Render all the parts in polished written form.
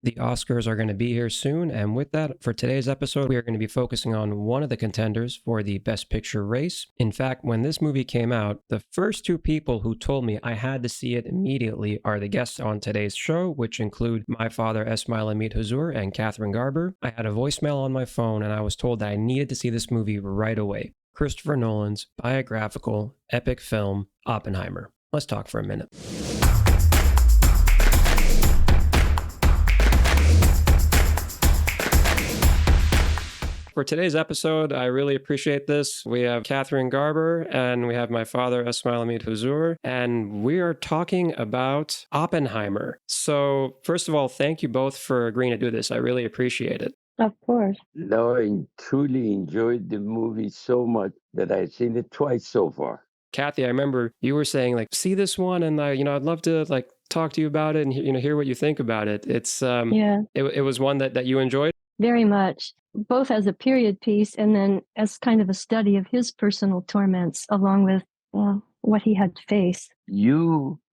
The Oscars are going to be here soon, and with that, for today's episode, we are going to be focusing on one of the contenders for the Best Picture race. In fact, when this movie came out, the first two people who told me I had to see it immediately are the guests on today's show, which include my father, Esmail Amit Huzur, and Catherine Garber. I had a voicemail on my phone, and I was told that I needed to see this movie right away. Christopher Nolan's biographical, epic film, Oppenheimer. Let's talk for a minute. For today's episode, I really appreciate this. We have Catherine Garber and we have my father, Esmail Amit Huzur, and we are talking about Oppenheimer. So, first of all, thank you both for agreeing to do this. I really appreciate it. Of course. No, I truly enjoyed the movie so much that I've seen it twice so far. Kathy, I remember you were saying, see this one, and I'd love to talk to you about it and hear what you think about it. It's it was one that you enjoyed. Very much, both as a period piece and then as kind of a study of his personal torments, along with what he had to face.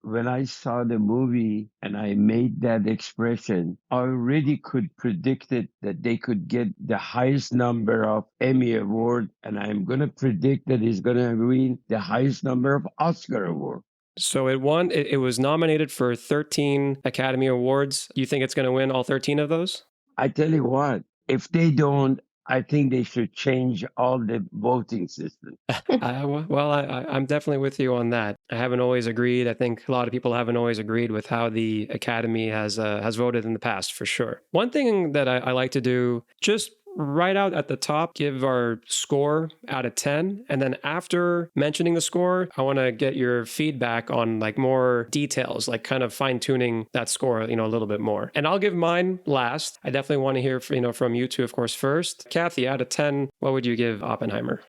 When I saw the movie and I made that expression, I already could predict it that they could get the highest number of Emmy Award, and I'm going to predict that he's going to win the highest number of Oscar Award. So it won. It was nominated for 13 Academy Awards. You think it's going to win all 13 of those? I tell you what, if they don't, I think they should change all the voting system. I'm definitely with you on that. I haven't always agreed. I think a lot of people haven't always agreed with how the Academy has voted in the past, for sure. One thing that I like to do, just right out at the top, give our score out of 10. And then after mentioning the score, I want to get your feedback on more details, kind of fine tuning that score, a little bit more. And I'll give mine last. I definitely want to hear, from you two, of course, first. Kathy, out of 10, what would you give Oppenheimer?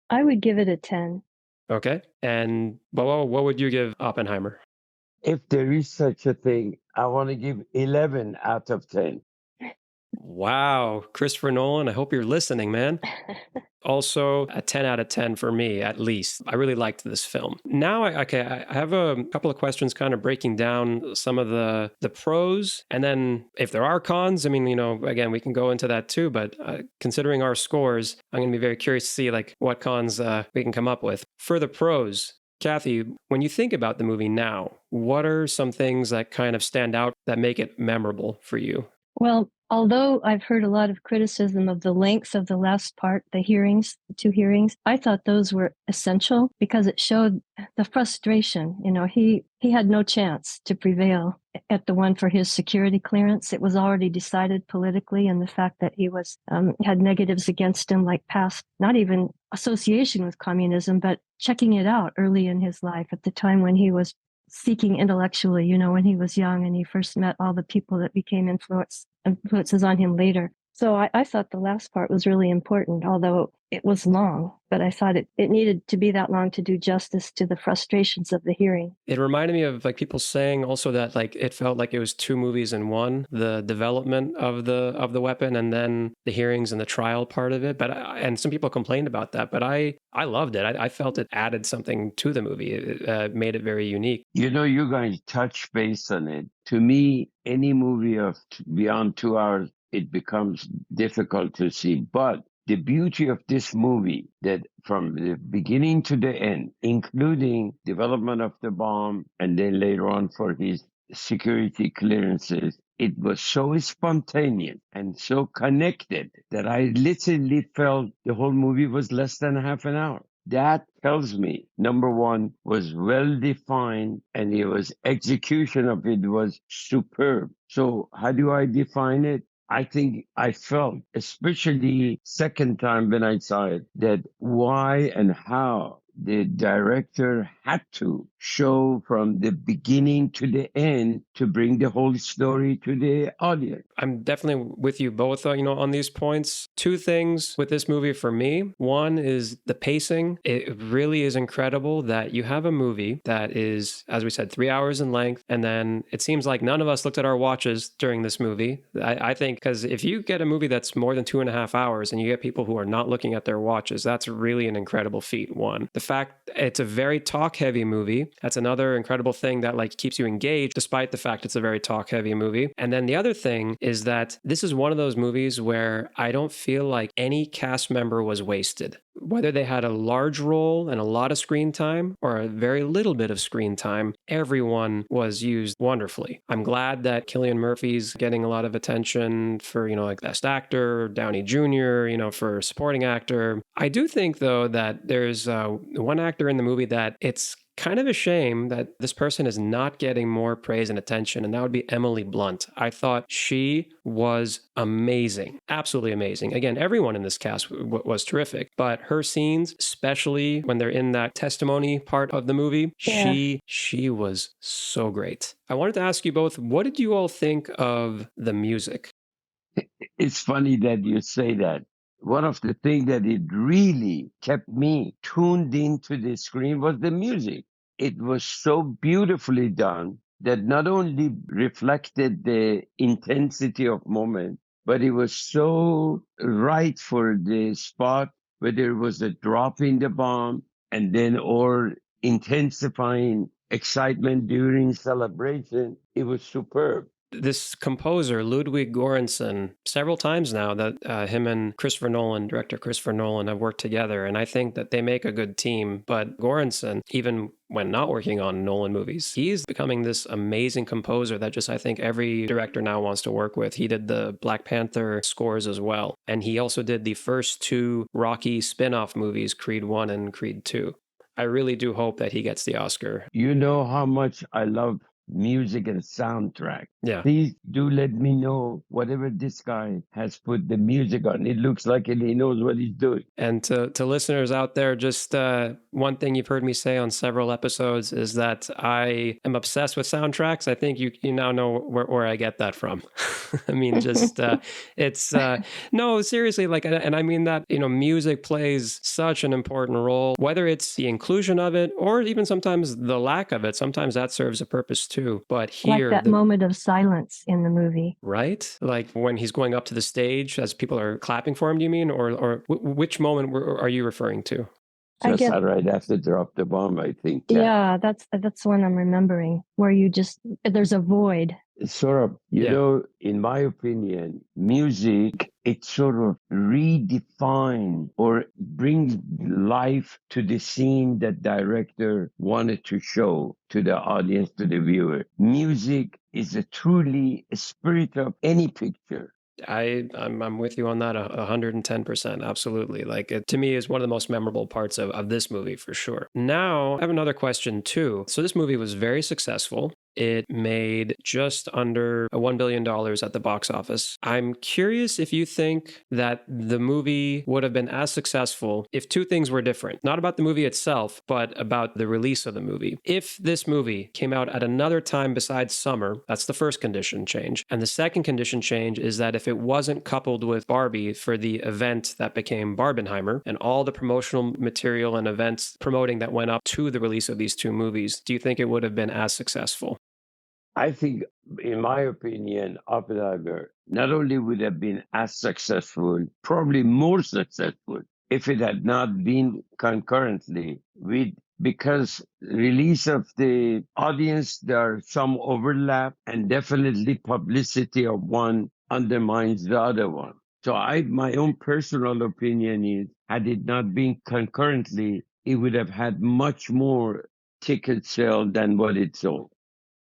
I would give it a 10. Okay. And what would you give Oppenheimer? If there is such a thing, I want to give 11 out of 10. Wow. Christopher Nolan, I hope you're listening, man. Also, a 10 out of 10 for me, at least. I really liked this film. Now, I have a couple of questions kind of breaking down some of the pros. And then if there are cons, again, we can go into that too. But considering our scores, I'm going to be very curious to see what cons we can come up with. For the pros, Kathy, when you think about the movie now, what are some things that kind of stand out that make it memorable for you? Well, although I've heard a lot of criticism of the length of the last part, the two hearings, I thought those were essential because it showed the frustration. He had no chance to prevail at the one for his security clearance. It was already decided politically, and the fact that he was had negatives against him, like past, not even association with communism, but checking it out early in his life at the time when he was seeking intellectually, when he was young and he first met all the people that became influences on him later. So I thought the last part was really important, although it was long, but I thought it needed to be that long to do justice to the frustrations of the hearing. It reminded me of people saying also that it felt like it was two movies in one, the development of the weapon and then the hearings and the trial part of it. And some people complained about that, but I loved it. I felt it added something to the movie. It made it very unique. You guys touch base on it. To me, any movie of beyond 2 hours, it becomes difficult to see. But the beauty of this movie, that from the beginning to the end, including development of the bomb and then later on for his security clearances, it was so spontaneous and so connected that I literally felt the whole movie was less than half an hour. That tells me, number one, was well defined, and execution of it was superb. So how do I define it? I think I felt, especially second time when I saw it, that why and how the director had to show from the beginning to the end to bring the whole story to the audience. I'm definitely with you both, on these points. Two things with this movie for me. One is the pacing. It really is incredible that you have a movie that is, as we said, 3 hours in length. And then it seems like none of us looked at our watches during this movie. I think because if you get a movie that's more than 2.5 hours and you get people who are not looking at their watches, that's really an incredible feat. One. The fact it's a very talk-heavy movie. That's another incredible thing that like keeps you engaged despite the fact it's a very talk-heavy movie. And then the other thing is that this is one of those movies where I don't feel like any cast member was wasted. Whether they had a large role and a lot of screen time or a very little bit of screen time, everyone was used wonderfully. I'm glad that Cillian Murphy's getting a lot of attention for, like Best Actor, Downey Jr., for supporting actor. I do think, though, that there's one actor in the movie that it's kind of a shame that this person is not getting more praise and attention, and that would be Emily Blunt. I thought she was amazing, absolutely amazing. Again, everyone in this cast was terrific, but her scenes, especially when they're in that testimony part of the movie, Yeah. she was so great. I wanted to ask you both, what did you all think of the music? It's funny that you say that. One of the things that it really kept me tuned into the screen was the music. It was so beautifully done that not only reflected the intensity of moment, but it was so right for the spot, whether it was a drop in the bomb and then or intensifying excitement during celebration. It was superb. This composer, Ludwig Göransson, several times now that him and director Christopher Nolan, have worked together, and I think that they make a good team. But Göransson, even when not working on Nolan movies, he's becoming this amazing composer that just I think every director now wants to work with. He did the Black Panther scores as well, and he also did the first two Rocky spin-off movies, Creed 1 and Creed 2. I really do hope that he gets the Oscar. You know how much I love music and soundtrack. Yeah. Please do let me know whatever this guy has put the music on. It looks like he knows what he's doing. And to listeners out there, just one thing you've heard me say on several episodes is that I am obsessed with soundtracks. I think you now know where I get that from. I mean, just it's no, seriously, like, and I mean that, music plays such an important role, whether it's the inclusion of it or even sometimes the lack of it. Sometimes that serves a purpose too. But here, like that moment of silence in the movie. Right? Like when he's going up to the stage as people are clapping for him, do you mean? Or which moment are you referring to? Just right after drop the bomb, I think. Yeah, that's one I'm remembering, where there's a void. Sort of, in my opinion, music, it sort of redefines or brings life to the scene that director wanted to show to the audience, to the viewer. Music is truly a spirit of any picture. I'm with you on that 110%. Absolutely. Like it, to me, is one of the most memorable parts of this movie for sure. Now, I have another question too. So this movie was very successful. It made just under $1 billion at the box office. I'm curious if you think that the movie would have been as successful if two things were different. Not about the movie itself, but about the release of the movie. If this movie came out at another time besides summer, that's the first condition change. And the second condition change is that if it wasn't coupled with Barbie for the event that became Barbenheimer and all the promotional material and events promoting that went up to the release of these two movies, do you think it would have been as successful? I think, in my opinion, Oppenheimer not only would have been as successful, probably more successful, if it had not been concurrently because release of the audience, there are some overlap, and definitely publicity of one undermines the other one. So my own personal opinion is, had it not been concurrently, it would have had much more ticket sale than what it sold.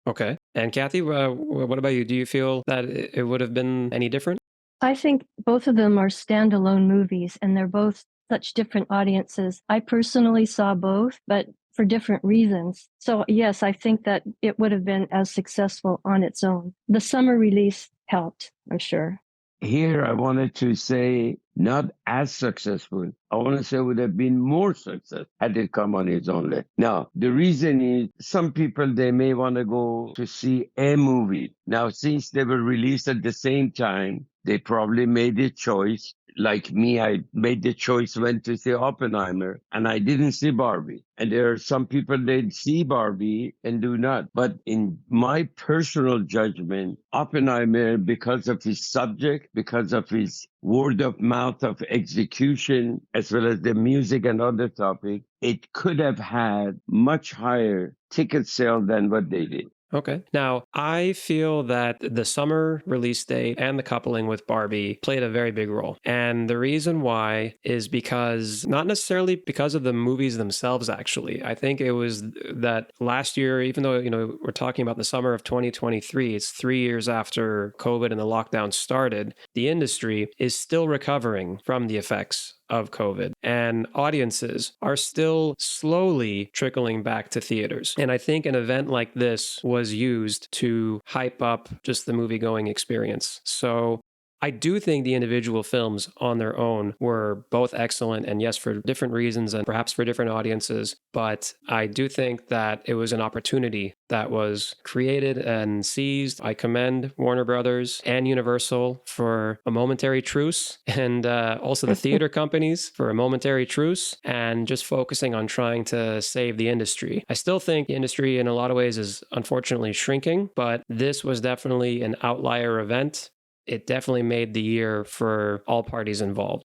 Okay. And Kathy, what about you? Do you feel that it would have been any different? I think both of them are standalone movies, and they're both such different audiences. I personally saw both, but for different reasons. So yes, I think that it would have been as successful on its own. The summer release helped, I'm sure. Here, I wanted to say not as successful. I want to say it would have been more successful had it come on its own. Now, the reason is some people, they may want to go to see a movie. Now, since they were released at the same time, they probably made a choice. like me, I made the choice when to see Oppenheimer, and I didn't see Barbie. And there are some people that see Barbie and do not. But in my personal judgment, Oppenheimer, because of his subject, because of his word of mouth of execution, as well as the music and other topics, it could have had much higher ticket sale than what they did. Okay. Now, I feel that the summer release date and the coupling with Barbie played a very big role. And the reason why is because, not necessarily because of the movies themselves, actually. I think it was that last year, even though, we're talking about the summer of 2023, it's 3 years after COVID and the lockdown started, the industry is still recovering from the effects of COVID, and audiences are still slowly trickling back to theaters. And I think an event like this was used to hype up just the movie-going experience. So I do think the individual films on their own were both excellent, and yes, for different reasons and perhaps for different audiences. But I do think that it was an opportunity that was created and seized. I commend Warner Brothers and Universal for a momentary truce, and also the theater companies for a momentary truce, and just focusing on trying to save the industry. I still think the industry in a lot of ways is unfortunately shrinking, but this was definitely an outlier event. It definitely made the year for all parties involved.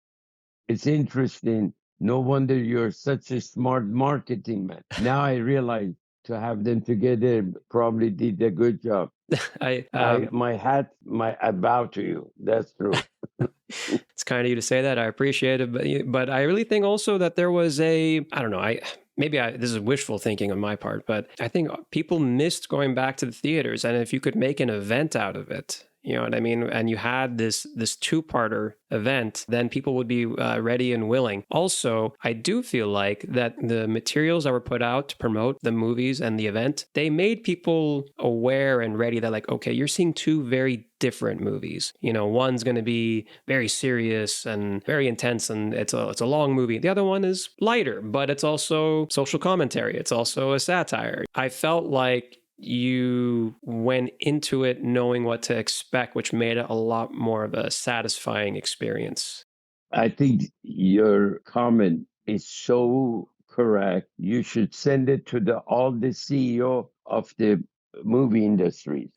It's interesting. No wonder you're such a smart marketing man. Now I realize to have them together probably did a good job. I bow to you. That's true. It's kind of you to say that. I appreciate it, but I really think also that there was I don't know. This is wishful thinking on my part, but I think people missed going back to the theaters, and if you could make an event out of it, you know what I mean? And you had this two-parter event, then people would be ready and willing. Also, I do feel like that the materials that were put out to promote the movies and the event, they made people aware and ready that, like, okay, you're seeing two very different movies. One's going to be very serious and very intense, and it's a long movie. The other one is lighter, but it's also social commentary. It's also a satire. I felt like you went into it knowing what to expect, which made it a lot more of a satisfying experience. I think your comment is so correct. You should send it to all the CEO of the movie industry.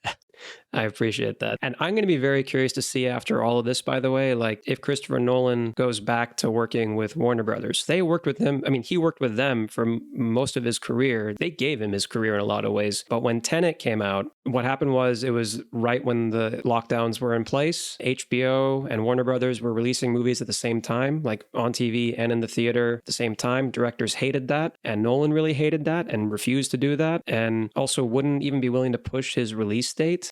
I appreciate that. And I'm going to be very curious to see after all of this, by the way, like if Christopher Nolan goes back to working with Warner Brothers. They worked with him. I mean, he worked with them for most of his career. They gave him his career in a lot of ways. But when Tenet came out, what happened was it was right when the lockdowns were in place. HBO and Warner Brothers were releasing movies at the same time, like on TV and in the theater at the same time. Directors hated that, and Nolan really hated that and refused to do that, and also wouldn't even be willing to push his release date.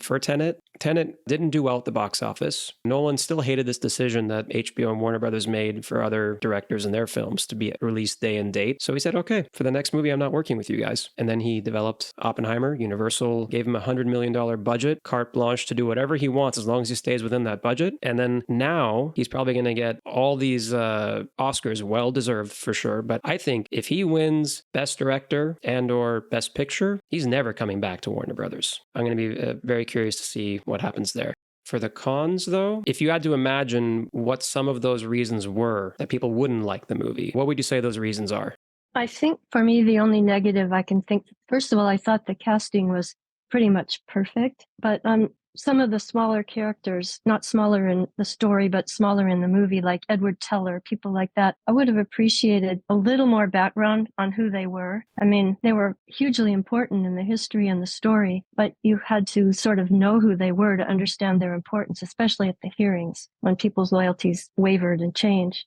For Tenet. Tenet didn't do well at the box office. Nolan still hated this decision that HBO and Warner Brothers made for other directors in their films to be released day and date. So he said, okay, for the next movie, I'm not working with you guys. And then he developed Oppenheimer. Universal gave him a $100 million budget, carte blanche to do whatever he wants as long as he stays within that budget. And then now he's probably going to get all these Oscars, well deserved for sure. But I think if he wins Best Director and or Best Picture, he's never coming back to Warner Brothers. I'm going to be very curious to see what happens there. For the cons, though, if you had to imagine what some of those reasons were that people wouldn't like the movie, what would you say those reasons are? I think for me, the only negative I can think, first of all, I thought the casting was pretty much perfect, but some of the smaller characters, not smaller in the story, but smaller in the movie, like Edward Teller, people like that, I would have appreciated a little more background on who they were. I mean, they were hugely important in the history and the story, but you had to sort of know who they were to understand their importance, especially at the hearings when people's loyalties wavered and changed.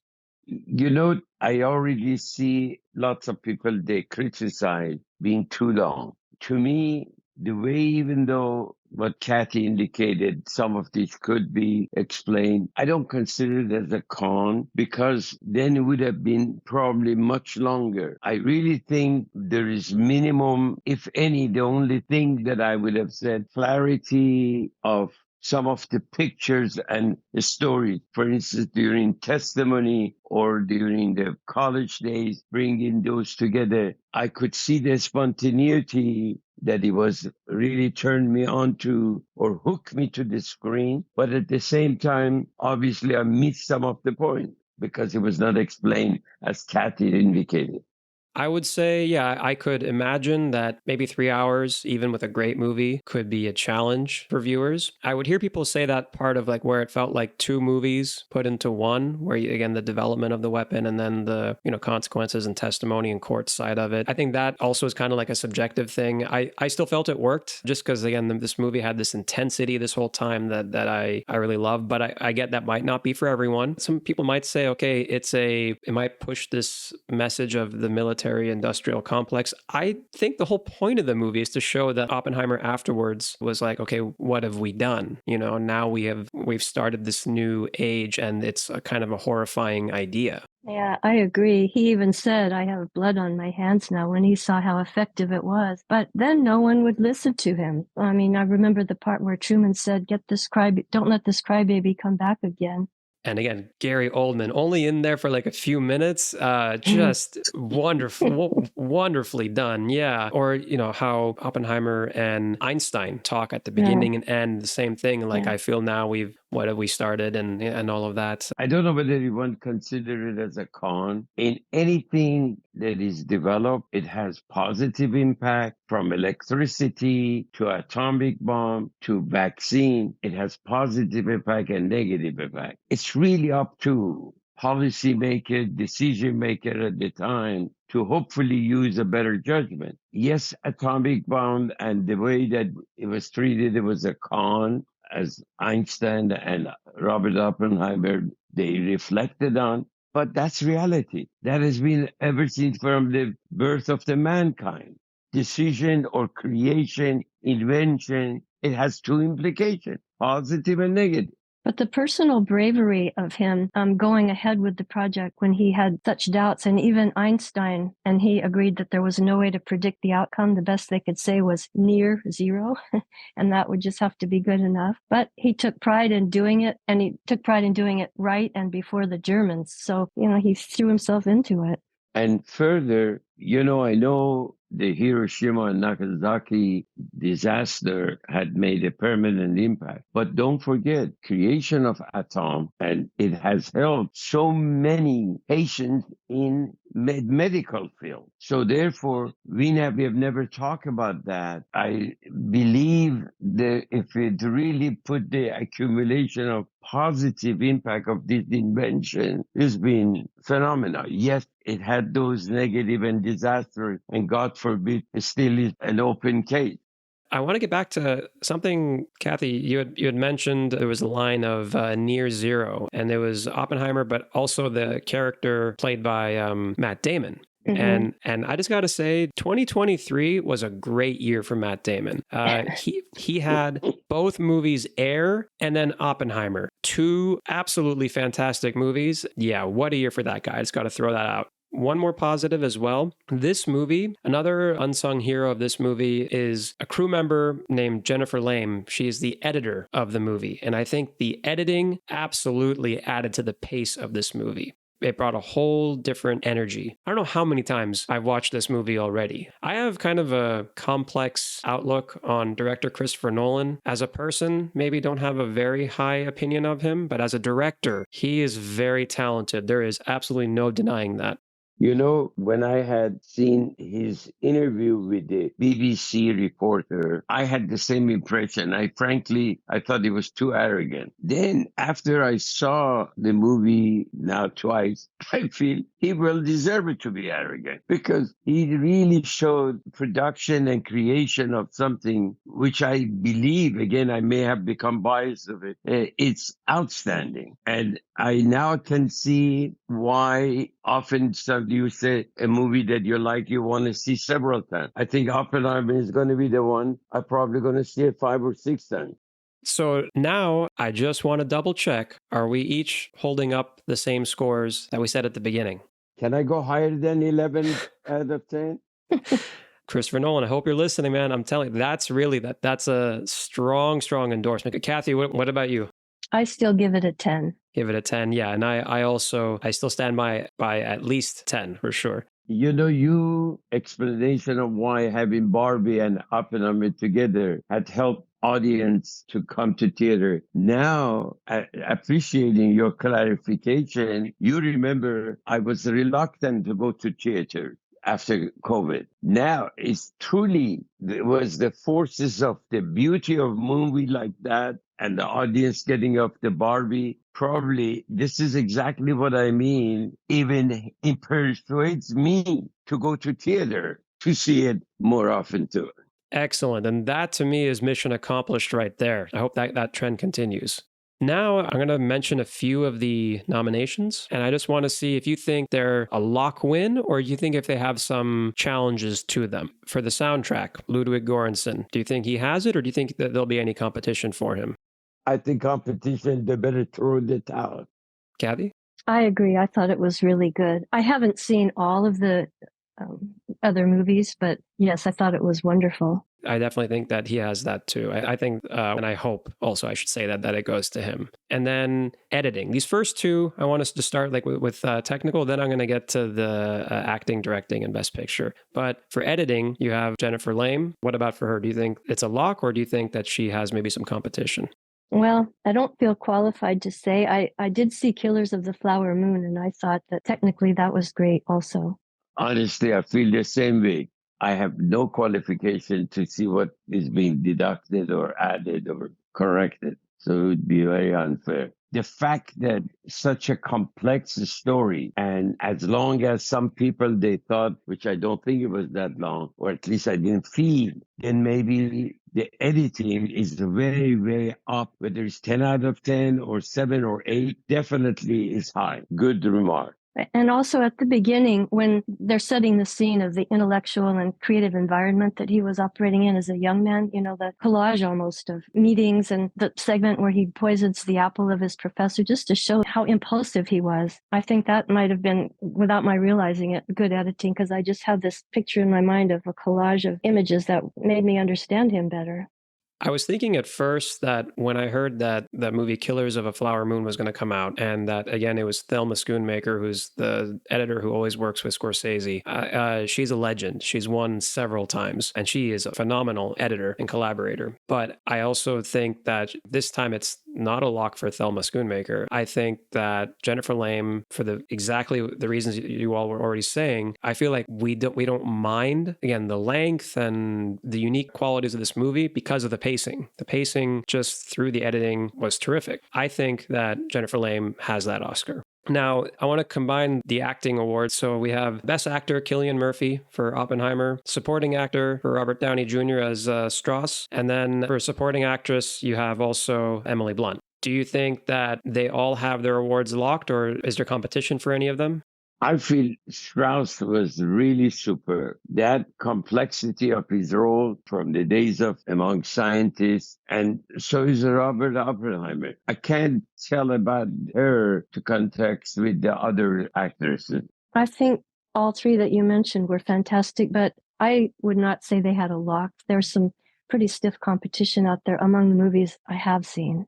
I already see lots of people, they criticize being too long. To me, the way, even though what Kathy indicated, some of this could be explained, I don't consider it as a con, because then it would have been probably much longer. I really think there is minimum, if any, the only thing that I would have said, clarity of some of the pictures and the stories. For instance, during testimony or during the college days, bringing those together, I could see the spontaneity that it was really turned me on to or hooked me to the screen. But at the same time, obviously, I missed some of the point because it was not explained as Kathy indicated. I would say, yeah, I could imagine that maybe 3 hours, even with a great movie, could be a challenge for viewers. I would hear people say that part of like where it felt like two movies put into one, where again, the development of the weapon and then the, consequences and testimony and court side of it. I think that also is kind of like a subjective thing. I still felt it worked just because, again, this movie had this intensity this whole time that I really love, but I get that might not be for everyone. Some people might say, okay, it might push this message of the military industrial complex. I think the whole point of the movie is to show that Oppenheimer afterwards was like, okay, what have we done? Now we've started this new age, and it's a kind of a horrifying idea. Yeah, I agree. He even said, I have blood on my hands now, when he saw how effective it was. But then no one would listen to him. I mean, I remember the part where Truman said, don't let this crybaby come back again. And again, Gary Oldman, only in there for like a few minutes, just wonderful, wonderfully done. Yeah. Or, how Oppenheimer and Einstein talk at the beginning and end, the same thing. Like, I feel now what have we started and all of that. I don't know whether you want to consider it as a con. In anything that is developed, it has positive impact, from electricity to atomic bomb to vaccine. It has positive impact and negative impact. It's really up to policymaker, decision maker at the time to hopefully use a better judgment. Yes, atomic bomb and the way that it was treated, it was a con, as Einstein and Robert Oppenheimer, they reflected on. But that's reality. That has been ever since from the birth of the mankind. Decision or creation, invention, it has two implications, positive and negative. But the personal bravery of him going ahead with the project when he had such doubts, and even Einstein, and he agreed that there was no way to predict the outcome. The best they could say was near zero, and that would just have to be good enough. But he took pride in doing it, and he took pride in doing it right and before the Germans. So, he threw himself into it. And further, I know the Hiroshima and Nagasaki disaster had made a permanent impact. But don't forget, creation of atom, and it has helped so many patients in medical field. So therefore, we have never talked about that. I believe that if it really put the accumulation of positive impact of this invention, has been phenomenal. Yes, it had those negative and disastrous, and God forbid, it still is an open case. I want to get back to something, Kathy, you had mentioned there was a line of near zero, and there was Oppenheimer, but also the character played by Matt Damon. Mm-hmm. And I just got to say, 2023 was a great year for Matt Damon. He had both movies Air and then Oppenheimer, two absolutely fantastic movies. Yeah, what a year for that guy. I just got to throw that out. One more positive as well. This movie, another unsung hero of this movie is a crew member named Jennifer Lame. She is the editor of the movie. And I think the editing absolutely added to the pace of this movie. It brought a whole different energy. I don't know how many times I've watched this movie already. I have kind of a complex outlook on director Christopher Nolan. As a person, maybe don't have a very high opinion of him, but as a director, he is very talented. There is absolutely no denying that. When I had seen his interview with the BBC reporter, I had the same impression. I thought he was too arrogant. Then after I saw the movie now twice, I feel he will deserve it to be arrogant, because he really showed production and creation of something which I believe, again, I may have become biased of it. It's outstanding. And I now can see why often you say a movie that you like, you want to see several times. I think Oppenheimer is going to be the one I'm probably going to see it 5 or 6 times. So now I just want to double check. Are we each holding up the same scores that we said at the beginning? Can I go higher than 11 out of 10? Christopher Nolan, I hope you're listening, man. I'm telling you, that's a strong endorsement. Kathy, what about you? I still give it a 10. Give it a 10, yeah. And I still stand by at least 10 for sure. You explanation of why having Barbie and Oppenheimer together had helped audience to come to theater. Now, appreciating your clarification, you remember I was reluctant to go to theater after COVID. Now it's truly it was the forces of the beauty of movie like that and the audience getting up the Barbie. Probably this is exactly what I mean. Even it persuades me to go to theater to see it more often too. Excellent. And that to me is mission accomplished right there. I hope that trend continues. Now, I'm going to mention a few of the nominations, and I just want to see if you think they're a lock win or you think if they have some challenges to them. For the soundtrack, Ludwig Göransson, do you think he has it or do you think that there'll be any competition for him? I think competition, they better throw the towel. Kathy? I agree. I thought it was really good. I haven't seen all of the other movies, but yes, I thought it was wonderful. I definitely think that he has that too. I think, and I hope also, I should say that it goes to him. And then editing. These first two, I want us to start like with technical. Then I'm going to get to the acting, directing, and best picture. But for editing, you have Jennifer Lame. What about for her? Do you think it's a lock, or do you think that she has maybe some competition? Well, I don't feel qualified to say. I did see Killers of the Flower Moon, and I thought that technically that was great also. Honestly, I feel the same way. I have no qualification to see what is being deducted or added or corrected. So it would be very unfair. The fact that such a complex story, and as long as some people they thought, which I don't think it was that long, or at least I didn't feel, then maybe the editing is very, very up. Whether it's 10 out of 10 or 7 or 8, definitely is high. Good remark. And also at the beginning, when they're setting the scene of the intellectual and creative environment that he was operating in as a young man, the collage almost of meetings and the segment where he poisons the apple of his professor just to show how impulsive he was. I think that might have been, without my realizing it, good editing, because I just had this picture in my mind of a collage of images that made me understand him better. I was thinking at first that when I heard that the movie Killers of a Flower Moon was going to come out, and that, again, it was Thelma Schoonmaker, who's the editor who always works with Scorsese. She's a legend. She's won several times, and she is a phenomenal editor and collaborator. But I also think that this time it's not a lock for Thelma Schoonmaker. I think that Jennifer Lame, for exactly the reasons you all were already saying, I feel like we don't mind, again, the length and the unique qualities of this movie because of the pacing. The pacing just through the editing was terrific. I think that Jennifer Lame has that Oscar. Now, I want to combine the acting awards. So we have Best Actor, Cillian Murphy for Oppenheimer, Supporting Actor for Robert Downey Jr. as Strauss, and then for Supporting Actress, you have also Emily Blunt. Do you think that they all have their awards locked, or is there competition for any of them? I feel Strauss was really super. That complexity of his role from the days of Among Scientists, and so is Robert Oppenheimer. I can't tell about her to context with the other actresses. I think all three that you mentioned were fantastic, but I would not say they had a lock. There's some pretty stiff competition out there among the movies I have seen.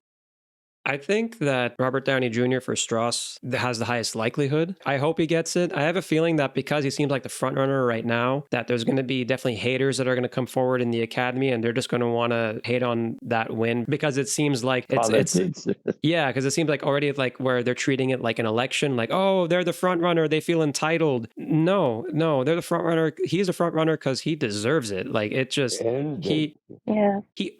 I think that Robert Downey Jr. for Strauss has the highest likelihood. I hope he gets it. I have a feeling that because he seems like the frontrunner right now, that there's going to be definitely haters that are going to come forward in the Academy, and they're just going to want to hate on that win because it seems like it's yeah, because it seems like already like where they're treating it like an election, like, oh, they're the frontrunner, they feel entitled. No, they're the frontrunner. He's a frontrunner because he deserves it. Like it just he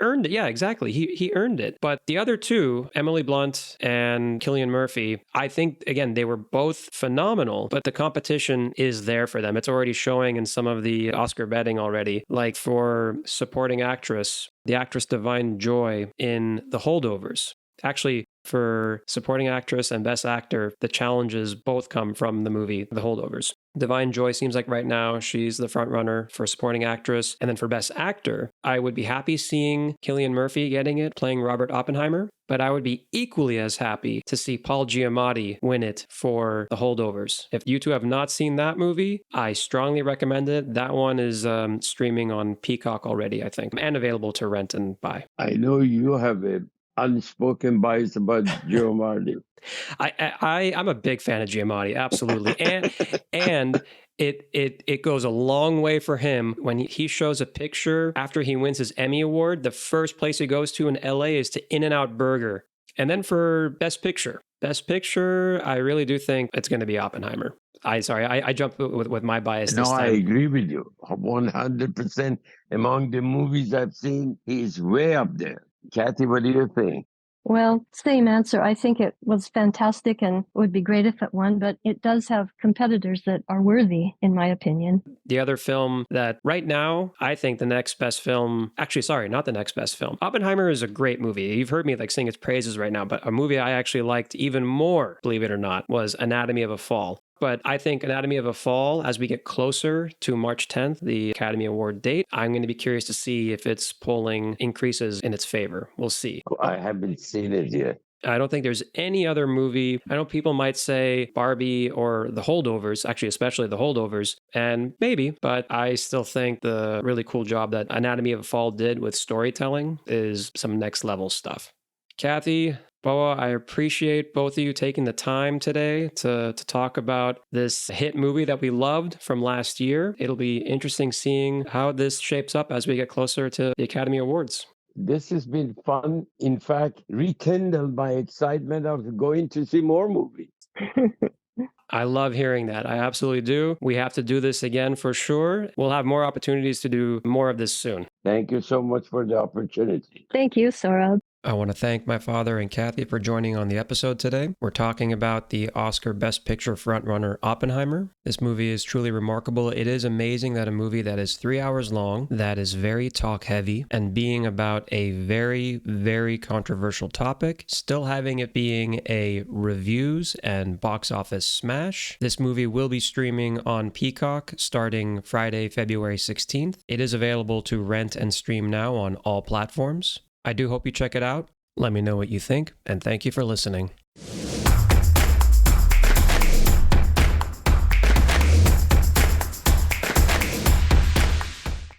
earned it. Yeah, exactly. He earned it. But the other two, Emily Blunt and Cillian Murphy, I think, again, they were both phenomenal, but the competition is there for them. It's already showing in some of the Oscar betting already. Like for supporting actress, the actress Divine Joy in The Holdovers. Actually, for supporting actress and best actor, the challenges both come from the movie The Holdovers. Divine Joy seems like right now she's the front runner for supporting actress. And then for best actor, I would be happy seeing Cillian Murphy getting it, playing Robert Oppenheimer. But I would be equally as happy to see Paul Giamatti win it for The Holdovers. If you two have not seen that movie, I strongly recommend it. That one is streaming on Peacock already, I think, and available to rent and buy. I know you have a unspoken bias about Giamatti. I'm a big fan of Giamatti, absolutely, and it goes a long way for him when he shows a picture after he wins his Emmy Award. The first place he goes to in LA is to In-N-Out Burger, and then for Best Picture, I really do think it's going to be Oppenheimer. I jumped with my bias No, this I time. agree with you 100%. Among the movies I've seen, he's way up there. Kathy, what do you think? Well, same answer. I think it was fantastic and would be great if it won, but it does have competitors that are worthy, in my opinion. The other film that right now, I think the next best film, actually, sorry, not the next best film. Oppenheimer is a great movie. You've heard me like sing its praises right now, but a movie I actually liked even more, believe it or not, was Anatomy of a Fall. But I think Anatomy of a Fall, as we get closer to March 10th, the Academy Award date, I'm going to be curious to see if its polling increases in its favor. We'll see. I haven't seen it yet. I don't think there's any other movie. I know people might say Barbie or The Holdovers, actually, especially The Holdovers, and maybe, but I still think the really cool job that Anatomy of a Fall did with storytelling is some next level stuff. Kathy, Boa, I appreciate both of you taking the time today to talk about this hit movie that we loved from last year. It'll be interesting seeing how this shapes up as we get closer to the Academy Awards. This has been fun. In fact, rekindled my excitement of going to see more movies. I love hearing that. I absolutely do. We have to do this again for sure. We'll have more opportunities to do more of this soon. Thank you so much for the opportunity. Thank you, Saurabh. I want to thank my father and Kathy for joining on the episode today. We're talking about the Oscar Best Picture frontrunner Oppenheimer. This movie is truly remarkable. It is amazing that a movie that is 3 hours long, that is very talk heavy, and being about a very, very controversial topic, still having it being a reviews and box office smash. This movie will be streaming on Peacock starting Friday, February 16th. It is available to rent and stream now on all platforms. I do hope you check it out. Let me know what you think, and thank you for listening.